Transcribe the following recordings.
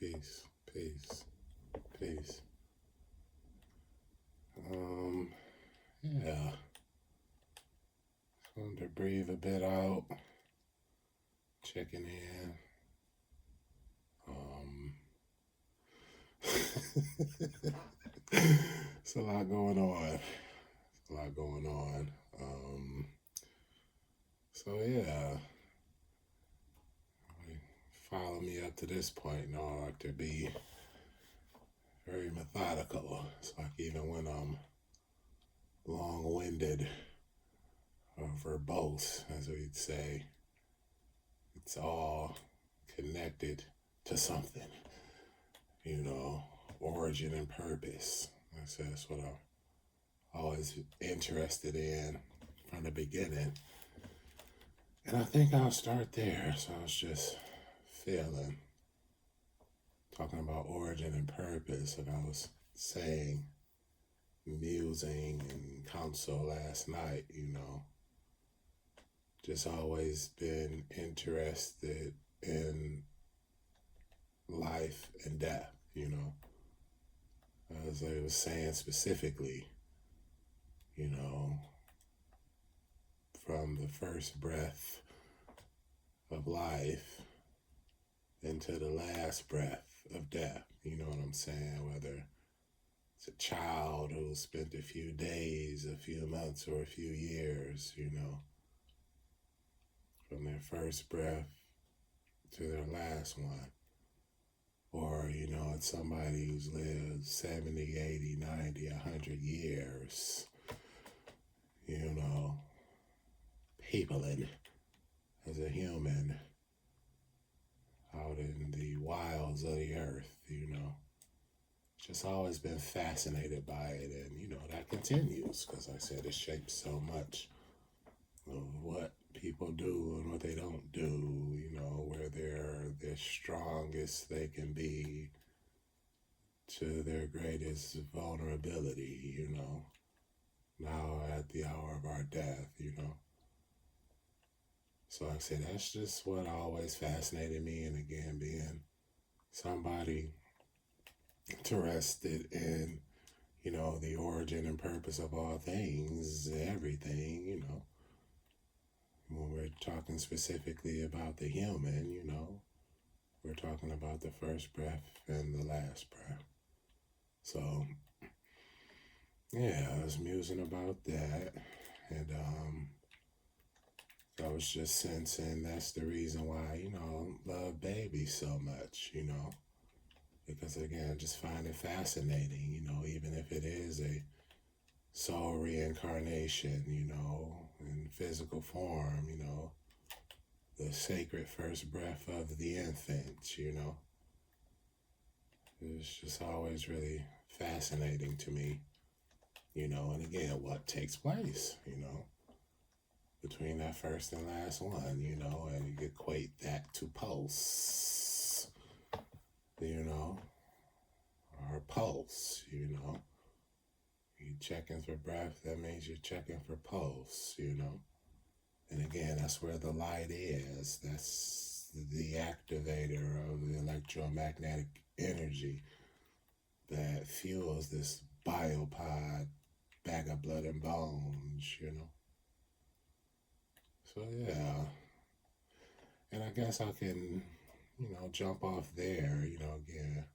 peace, peace, peace. Yeah, wanted to breathe a bit out, checking in. It's a lot going on. It's a lot going on. So yeah, follow me up to this point, and I like to be very methodical. It's like even when I'm long-winded or verbose, as we'd say, it's all connected to something, origin and purpose. That's what I'm always interested in from the beginning. And I think I'll start there. So I was just feeling, talking about origin and purpose, and I was saying, musing and counsel last night, just always been interested in life and death, As I was saying specifically, from the first breath of life into the last breath of death, you know what I'm saying? Whether it's a child who spent a few days, a few months, or a few years, from their first breath to their last one. Or, it's somebody who's lived 70, 80, 90, 100 years, peopling as a human out in the wilds of the earth, Just always been fascinated by it, and, that continues, because I said it shapes so much of what people do and what they don't do, where they're the strongest they can be to their greatest vulnerability, now at the hour of our death, So like I said, that's just what always fascinated me. And again, being somebody interested in, the origin and purpose of all things, everything, when we're talking specifically about the human, we're talking about the first breath and the last breath. So, yeah, I was musing about that, and I was just sensing that's the reason why, I love babies so much, because again, I just find it fascinating, even if it is a soul reincarnation, in physical form, the sacred first breath of the infant, It's just always really fascinating to me, and again, what takes place, between that first and last one, and you equate that to pulse, or pulse, You checking for breath, that means you're checking for pulse, And again, that's where the light is. That's the activator of the electromagnetic energy that fuels this biopod, bag of blood and bones, So yeah. And I guess I can, jump off there, again,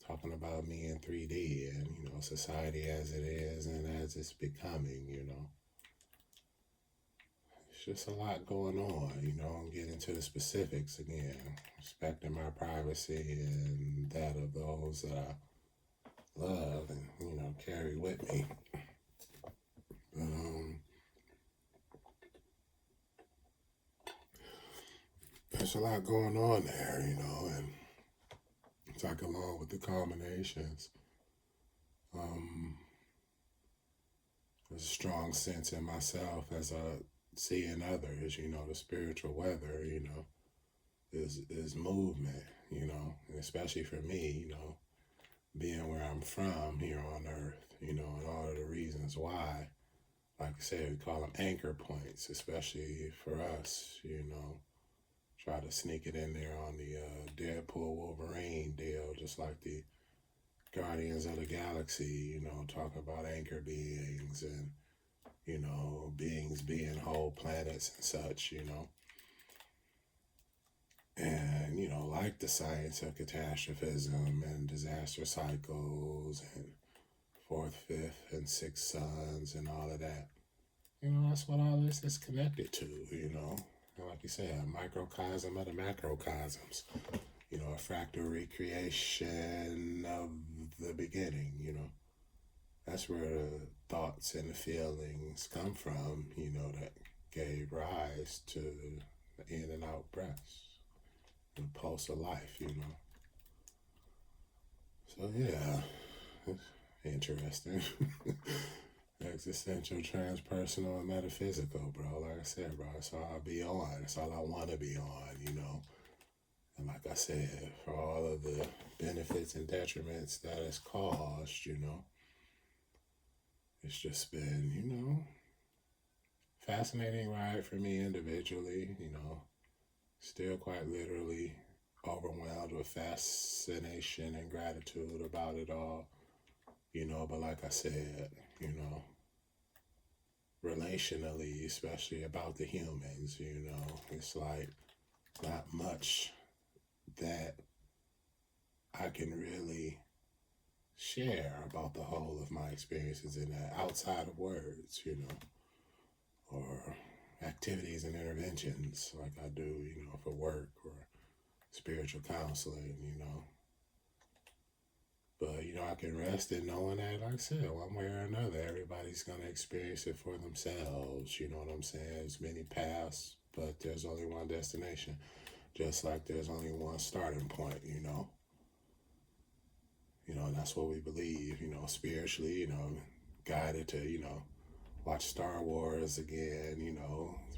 talking about me in 3D and, society as it is and as it's becoming, It's just a lot going on, and get into the specifics again, respecting my privacy and that of those that I love and, carry with me. There's a lot going on there, and it's like along with the combinations, there's a strong sense in myself as I see in others, the spiritual weather, is movement, and especially for me, being where I'm from here on earth, and all of the reasons why, like I said, we call them anchor points, especially for us, try to sneak it in there on the Deadpool Wolverine deal, just like the Guardians of the Galaxy, talk about anchor beings and, beings being whole planets and such, And, like the science of catastrophism and disaster cycles and fourth, fifth, and sixth suns and all of that. That's what all this is connected to, And like you said, a microcosm of the macrocosms, a fractal recreation of the beginning, That's where the thoughts and the feelings come from, that gave rise to the in and out breaths, the pulse of life, So yeah, it's interesting. Existential, transpersonal, and metaphysical, bro. Like I said, bro, it's all I'll be on. It's all I want to be on, And like I said, for all of the benefits and detriments that it's caused, it's just been, fascinating ride for me individually, still quite literally overwhelmed with fascination and gratitude about it all, but like I said, relationally, especially about the humans, it's like not much that I can really share about the whole of my experiences in that outside of words, or activities and interventions like I do, for work or spiritual counseling, But, I can rest in knowing that, like I said, one way or another, everybody's going to experience it for themselves. You know what I'm saying? There's many paths, but there's only one destination. Just like there's only one starting point, And that's what we believe, spiritually, guided to, watch Star Wars again,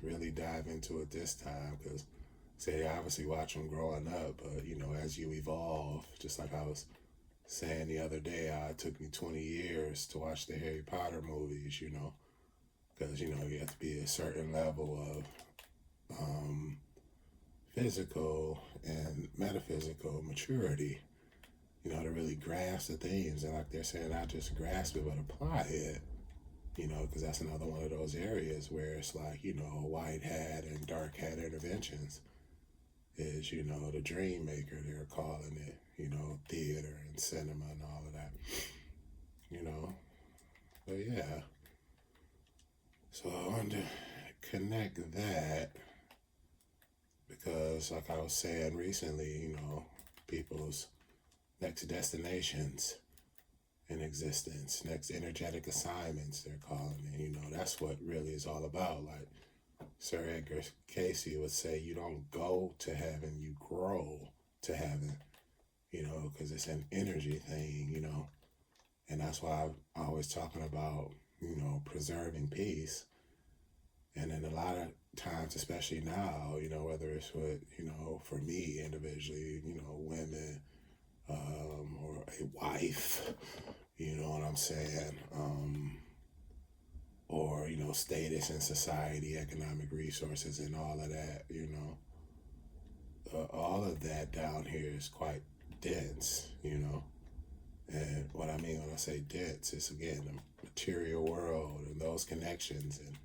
really dive into it this time because, say, I obviously watch them growing up, but, as you evolve, just like I was saying the other day, it took me 20 years to watch the Harry Potter movies, because, you have to be a certain level of physical and metaphysical maturity, to really grasp the themes. And like they're saying, not just grasp it, but apply it, because that's another one of those areas where it's like, white hat and dark hat interventions is, the dream maker, they're calling it, theater and cinema and all of that, But yeah, so I wanted to connect that because, like I was saying recently, people's next destinations in existence, next energetic assignments, they're calling it, that's what really is all about. Like Sir Edgar Casey would say, you don't go to heaven, you grow to heaven, because it's an energy thing, and that's why I'm always talking about, preserving peace. And then a lot of times, especially now, whether it's with, for me individually, women, or a wife, you know what I'm saying? Or, status in society, economic resources and all of that, all of that down here is quite dense, And what I mean when I say dense is, again, the material world and those connections, and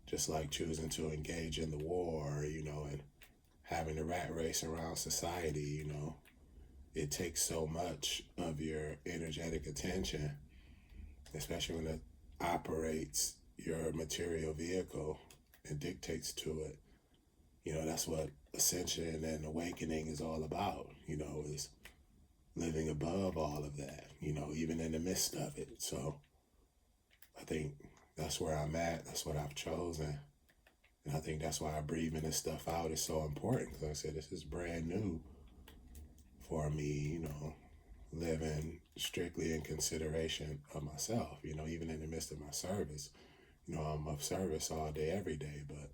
just like choosing to engage in the war, and having a rat race around society, it takes so much of your energetic attention, especially when it operates your material vehicle and dictates to it. That's what ascension and awakening is all about, is living above all of that, even in the midst of it. So I think that's where I'm at. That's what I've chosen. And I think that's why breathing this stuff out is so important. Because like I said, this is brand new for me, living strictly in consideration of myself, even in the midst of my service. I'm of service all day, every day. But,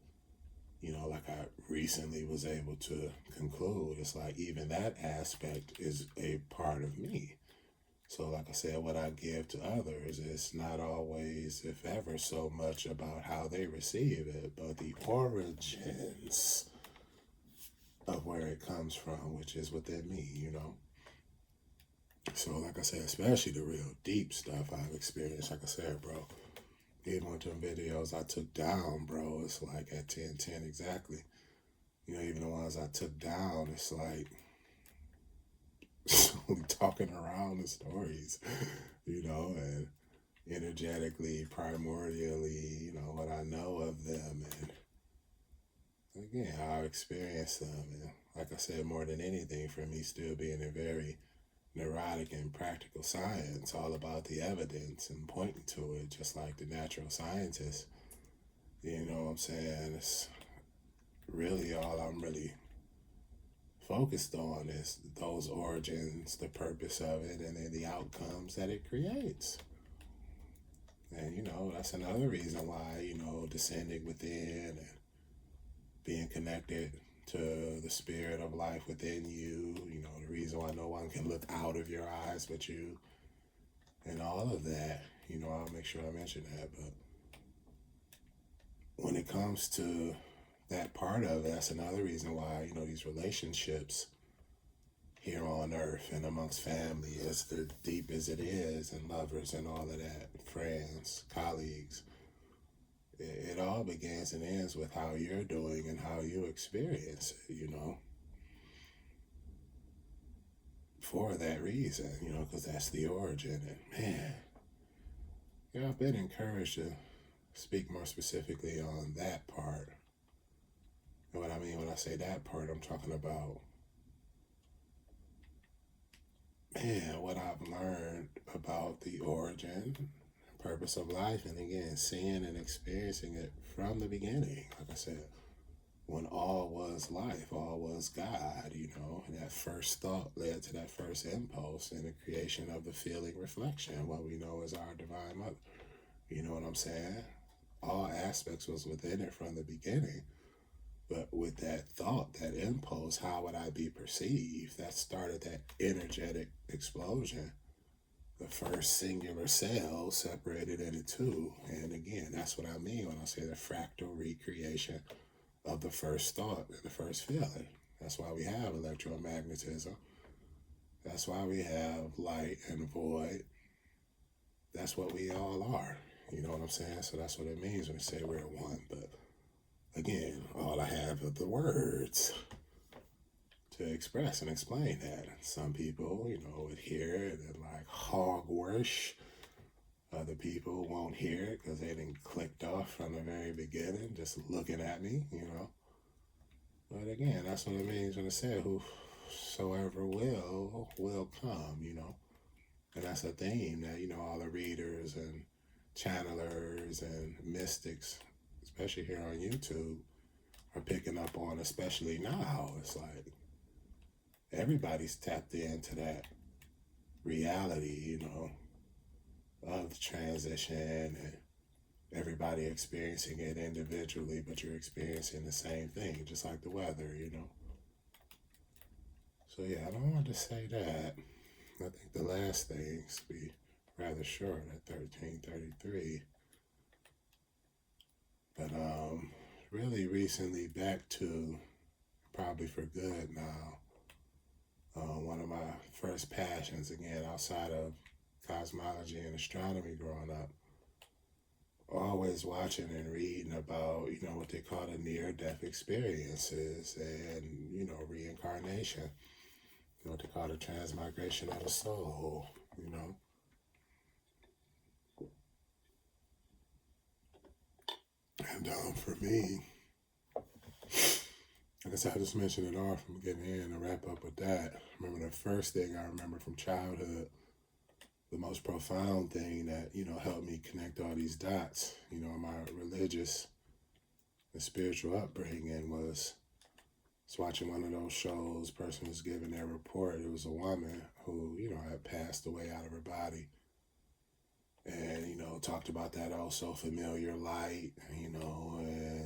like I recently was able to conclude, it's like even that aspect is a part of me. So like I said, what I give to others is not always, if ever, so much about how they receive it, but the origins of it comes from, which is within me, So, like I said, especially the real deep stuff I've experienced, like I said, bro, even with them videos I took down, bro, it's like at 10:10 exactly. Even the ones I took down, it's like talking around the stories, and energetically, primordially, what I know of them, and again, how I experience them. And like I said, more than anything, for me, still being a very neurotic and practical science, all about the evidence and pointing to it, just like the natural scientists. You know what I'm saying? It's really all I'm really focused on is those origins, the purpose of it, and then the outcomes that it creates. And, that's another reason why, descending within and being connected to the spirit of life within you, the reason why no one can look out of your eyes but you, and all of that, I'll make sure I mention that. But when it comes to that part of it, that's another reason why, these relationships here on earth and amongst family, as the deep as it is, and lovers and all of that, friends, colleagues, it all begins and ends with how you're doing and how you experience it, for that reason, because that's the origin. And man, I've been encouraged to speak more specifically on that part. And what I mean when I say that part, I'm talking about, man, what I've learned about the origin, purpose of life, and again, seeing and experiencing it from the beginning. Like I said, when all was life, all was God, and that first thought led to that first impulse and the creation of the feeling reflection, what we know as our divine mother. You know what I'm saying? All aspects was within it from the beginning. But with that thought, that impulse, how would I be perceived? That started that energetic explosion. The first singular cell separated into two. And again, that's what I mean when I say the fractal recreation of the first thought and the first feeling. That's why we have electromagnetism. That's why we have light and void. That's what we all are. You know what I'm saying? So that's what it means when we say we're one. But again, all I have are the words to express and explain that. Some people, would hear it and like hogwash. Other people won't hear it because they didn't clicked off from the very beginning, just looking at me, But again, that's what it means when it said, whosoever will come, And that's a theme that, all the readers and channelers and mystics, especially here on YouTube, are picking up on, especially now. It's like everybody's tapped into that reality, of the transition, and everybody experiencing it individually, but you're experiencing the same thing, just like the weather, So yeah, I don't want to say that. I think the last things be rather short at 13:33. But really recently back to, probably for good now, one of my first passions, again, outside of cosmology and astronomy growing up, always watching and reading about, what they call the near-death experiences and, reincarnation, what they call the transmigration of the soul, And for me, like I said, I just mentioned it all from getting in to wrap up with that. I remember the first thing I remember from childhood, the most profound thing that, helped me connect all these dots, my religious and spiritual upbringing was watching one of those shows. Person was giving their report. It was a woman who, had passed away out of her body. And, talked about that also familiar light, and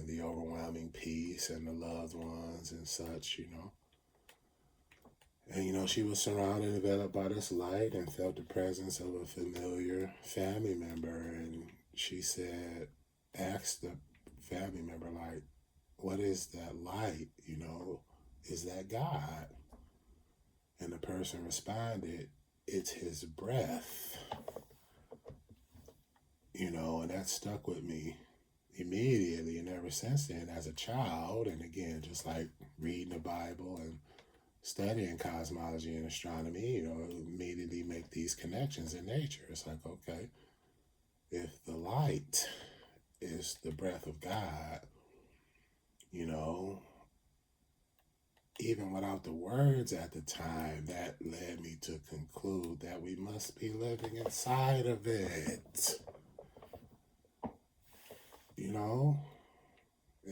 the overwhelming peace and the loved ones and such, And, she was surrounded and enveloped by this light and felt the presence of a familiar family member. And she said, asked the family member, like, what is that light, is that God? And the person responded, it's his breath. And that stuck with me immediately, and ever since then, as a child, and again, just like reading the Bible and studying cosmology and astronomy, immediately make these connections in nature. It's like, okay, if the light is the breath of God, even without the words at the time, that led me to conclude that we must be living inside of it.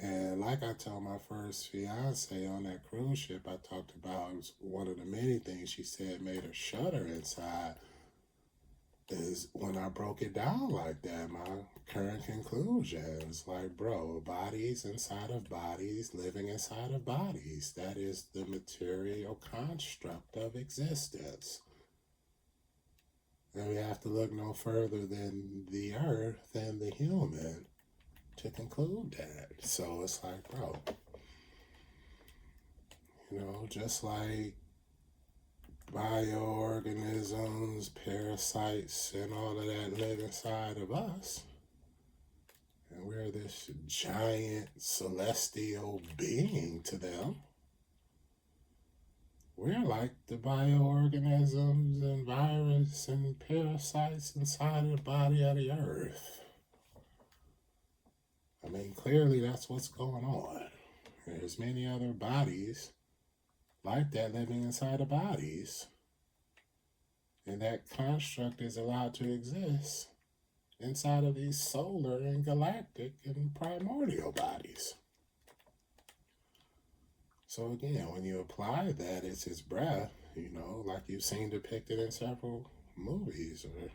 And like I told my first fiance on that cruise ship I talked about, it was one of the many things she said made her shudder inside, is when I broke it down like that, my current conclusion is like, bro, bodies inside of bodies, living inside of bodies. That is the material construct of existence. And we have to look no further than the earth and the human to conclude that. So it's like, bro, just like bioorganisms, parasites, and all of that live inside of us, and we're this giant celestial being to them, we're like the bioorganisms and virus and parasites inside the body of the earth. I mean, clearly that's what's going on. There's many other bodies like that living inside of bodies. And that construct is allowed to exist inside of these solar and galactic and primordial bodies. So again, when you apply that, it's his breath, like you've seen depicted in several movies or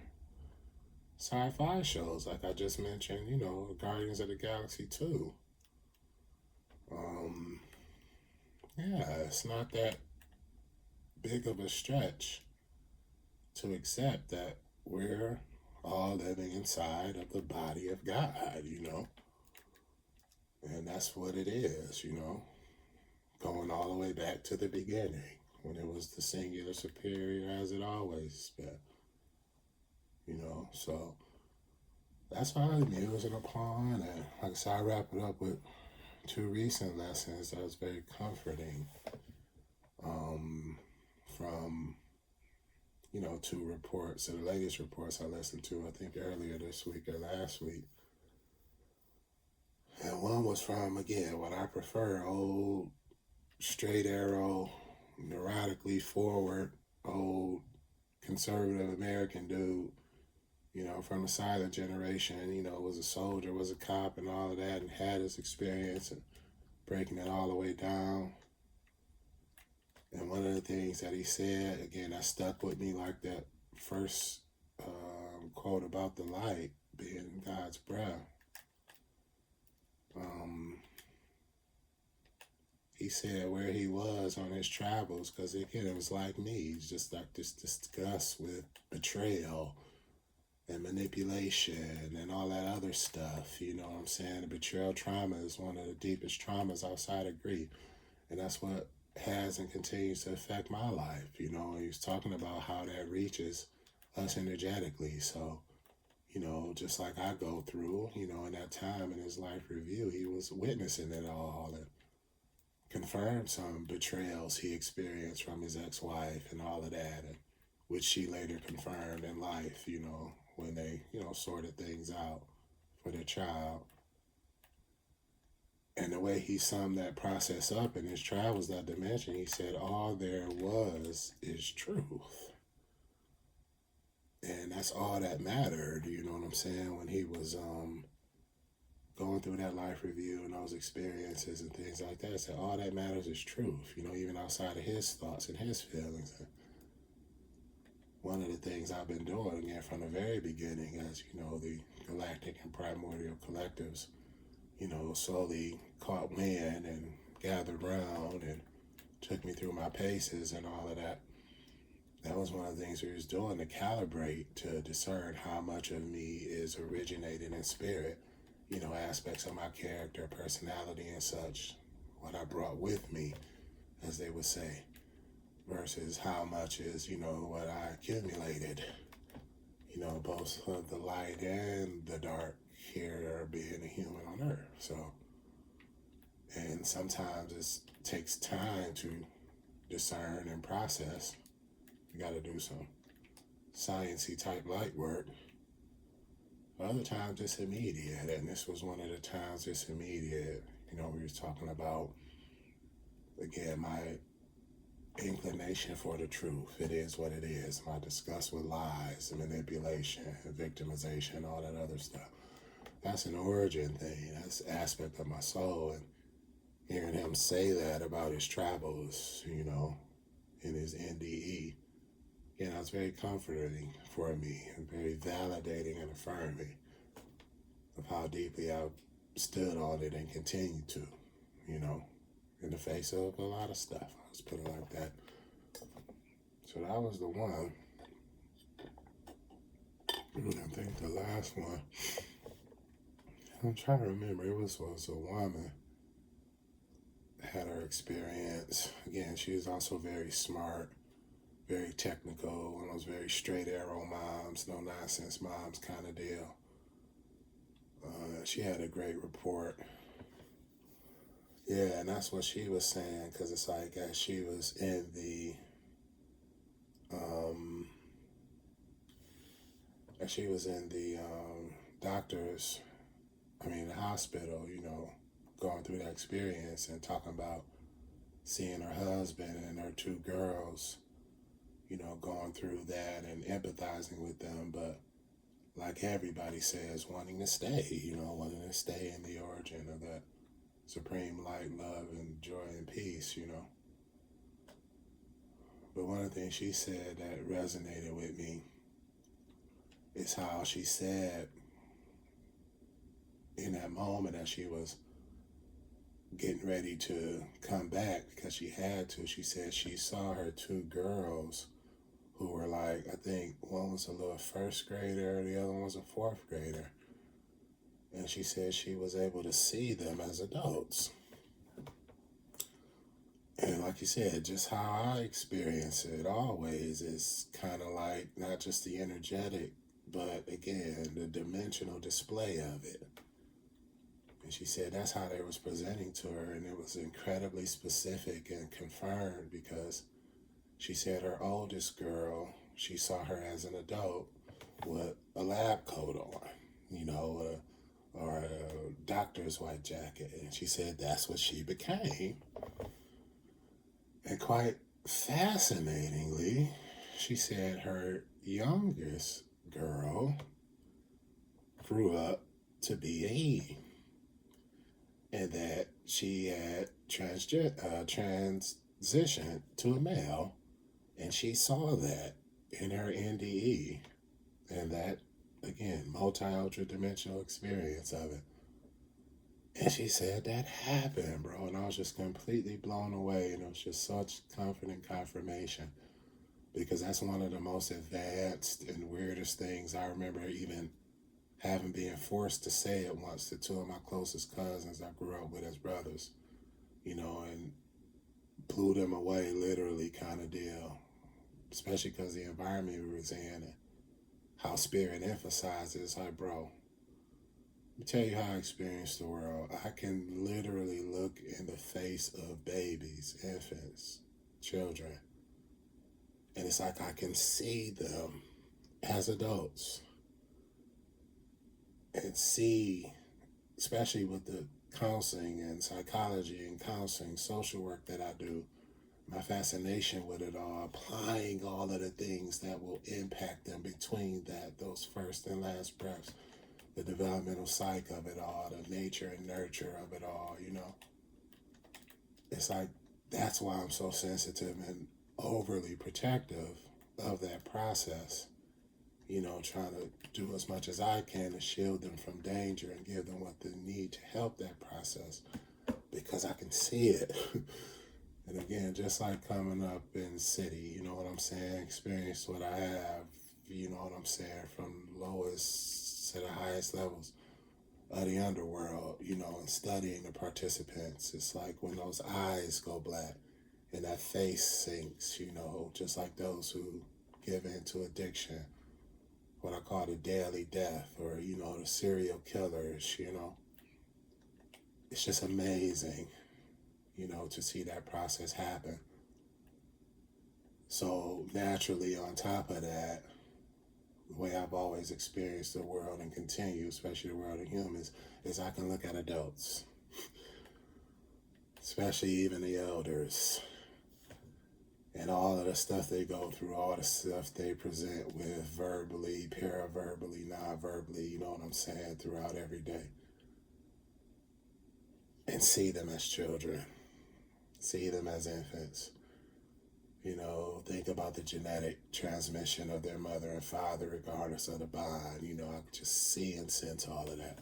sci-fi shows, like I just mentioned, Guardians of the Galaxy 2. Yeah, it's not that big of a stretch to accept that we're all living inside of the body of God, And that's what it is, going all the way back to the beginning, when it was the singular superior as it always been, So that's what I'm musing upon. And like I said, I wrap it up with 2 recent lessons that was very comforting from 2 reports. So the latest reports I listened to, I think earlier this week or last week. And one was from, again, what I prefer, old, straight arrow, neurotically forward, old, conservative American dude, from the silent generation, was a soldier, was a cop and all of that, and had his experience and breaking it all the way down. And one of the things that he said, again, that stuck with me, like that first quote about the light being God's breath. He said where he was on his travels, because again, it was like me, he's just like this disgust with betrayal and manipulation and all that other stuff, you know what I'm saying? The betrayal trauma is one of the deepest traumas outside of grief. And that's what has and continues to affect my life, He was talking about how that reaches us energetically. So, just like I go through, in that time in his life review, he was witnessing it all and confirmed some betrayals he experienced from his ex-wife and all of that, and which she later confirmed in life, when they, sorted things out for their child. And the way he summed that process up in his travels, that dimension, he said, all there was is truth. And that's all that mattered, you know what I'm saying, when he was going through that life review and those experiences and things like that. So all that matters is truth, even outside of his thoughts and his feelings. And one of the things I've been doing, again, from the very beginning, as the galactic and primordial collectives, slowly caught wind and gathered round and took me through my paces and all of that. That was one of the things we was doing, to calibrate, to discern how much of me is originated in spirit, aspects of my character, personality and such, what I brought with me as they would say, versus how much is, what I accumulated, both of the light and the dark here being a human on earth. So, and sometimes it takes time to discern and process. You got to do some sciencey type light work. Other times it's immediate, and this was one of the times it's immediate. We were talking about, again, my inclination for the truth. It is what it is. My disgust with lies and manipulation and victimization, all that other stuff. That's an origin thing. That's an aspect of my soul. And hearing him say that about his travels, in his NDE, that's very comforting for me and very validating and affirming of how deeply I've stood on it and continue to, in the face of a lot of stuff. Let's put it like that. So that was the one. I think the last one, I'm trying to remember, it was a woman had her experience. Again, she was also very smart, very technical, one of those very straight arrow moms, no nonsense moms kind of deal. She had a great report. Yeah, and that's what she was saying, because it's like as she was in the doctor's, the hospital, going through that experience and talking about seeing her husband and her two girls, going through that and empathizing with them, but like everybody says, wanting to stay in the origin of that supreme light, love, and joy and peace, But one of the things she said that resonated with me is how she said in that moment as she was getting ready to come back, because she had to, she said she saw her two girls who were like, I think one was a little first grader, the other one was a fourth grader. And she said she was able to see them as adults. And like you said, just how I experience it always is kind of like not just the energetic, but again, the dimensional display of it. And she said that's how they was presenting to her, and it was incredibly specific and confirmed, because she said her oldest girl, she saw her as an adult with a lab coat on, or a doctor's white jacket. And she said that's what she became. And quite fascinatingly, she said her youngest girl grew up to be an E, and that she had transitioned to a male, and she saw that in her NDE, and that, again, multi-ultra dimensional experience of it. And she said that happened, bro, and I was just completely blown away, and it was just such comforting confirmation, because that's one of the most advanced and weirdest things I remember even having been forced to say it once to two of my closest cousins I grew up with as brothers, and blew them away literally kind of deal, especially because the environment we was in and how spirit emphasizes, like, bro, let me tell you how I experience the world. I can literally look in the face of babies, infants, children, and it's like I can see them as adults and see, especially with the counseling and psychology and counseling, social work that I do, my fascination with it all, applying all of the things that will impact them between those first and last breaths, the developmental psyche of it all, the nature and nurture of it all, It's like, that's why I'm so sensitive and overly protective of that process, trying to do as much as I can to shield them from danger and give them what they need to help that process, because I can see it. And again, just like coming up in the city, you know what I'm saying, experience what I have, you know what I'm saying, from lowest to the highest levels of the underworld, and studying the participants. It's like when those eyes go black, and that face sinks, just like those who give in to addiction, what I call the daily death, or, the serial killers. It's just amazing, to see that process happen. So naturally, on top of that, the way I've always experienced the world and continue, especially the world of humans, is I can look at adults, especially even the elders, and all of the stuff they go through, all the stuff they present with verbally, paraverbally, non-verbally, you know what I'm saying, throughout every day. And see them as children, see them as infants. Think about the genetic transmission of their mother and father, regardless of the bond. I can just see and sense all of that.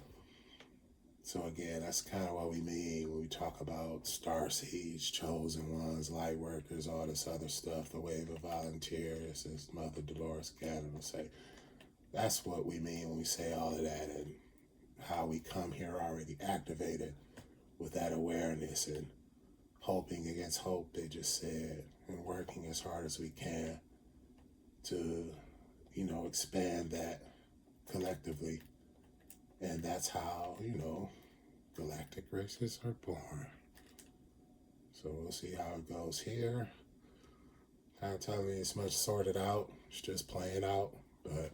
So again, that's kind of what we mean when we talk about star seeds, chosen ones, light workers, all this other stuff, the wave of volunteers, as Mother Dolores Cannon will say. That's what we mean when we say all of that, and how we come here already activated with that awareness and hoping against hope, they just said, and working as hard as we can to, expand that collectively. And that's how, Galactic Races are born. So we'll see how it goes here. Kind of telling me it's much sorted out. It's just playing out. But,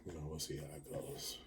we'll see how it goes.